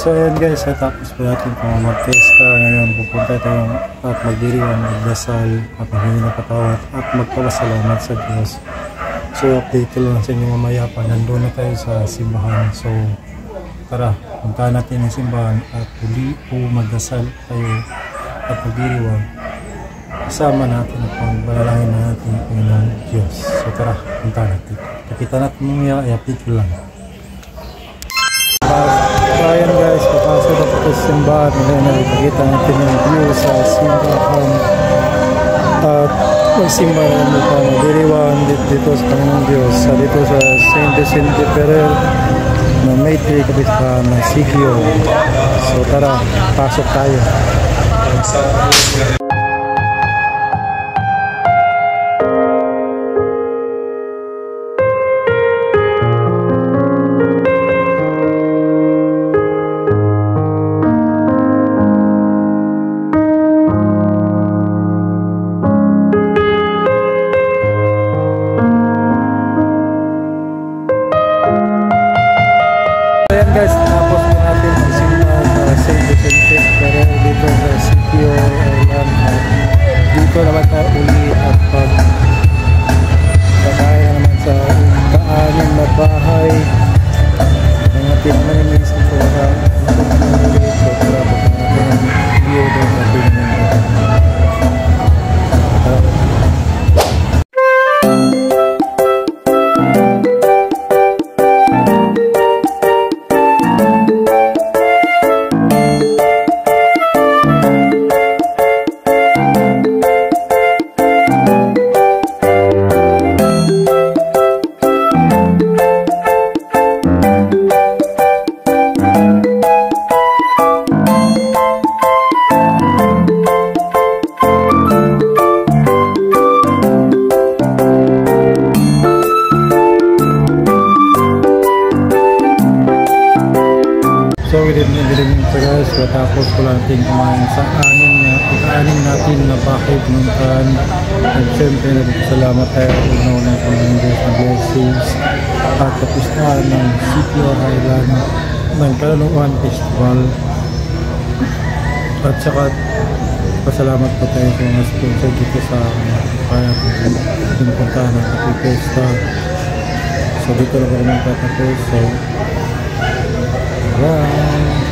So ayan guys, tapos po natin kung mag-fiesta. Ngayon pupunta tayo at magdiriwang, magdasal at maghingi ng patawat at magpapasalamat sa Diyos. So update ko lang sa inyo mamaya pa, nandun na tayo sa simbahan. So tara, punta natin ang simbahan at uli po magdasal tayo at magdiriwang. Kasama natin at pagbalalangin natin ang Panginoong Diyos. So tara, punta natin. Pakita natin mamaya, i-update ko lang. So ayan guys, papasok na po sa simbahan. Ngayon nakikita natin yung view sa simbahan at magsimba na naman pa magdiriwang dito sa Panginoong Diyos, dito sa Saint Vicente Ferrer na may kapitbahay ng Sikyo. So tara, pasok tayo. Ayan guys, tapos na natin magsimba sa Saint Vicente Ferrer dito sa Sikyo. Ayan, dito naman tayo uli at pagkakaya naman sa kaanin na bahay. Ang ating manilis ito sa ulit. So trabot na natin ang view doon sa tingin. So within guys, tapos ko lang natin kumain sa anin natin na bakit nungkan. At syempre nagpasalamat tayo ng Panginoon Diyos na blessings at kapistahan ng Sikyo Highland ng Kalanuan Festival. At saka pasalamat po tayo sa mga sponsor dito sa kaya pinupuntahan ng kapipesta. So dito na po kami magtatapos. So bye!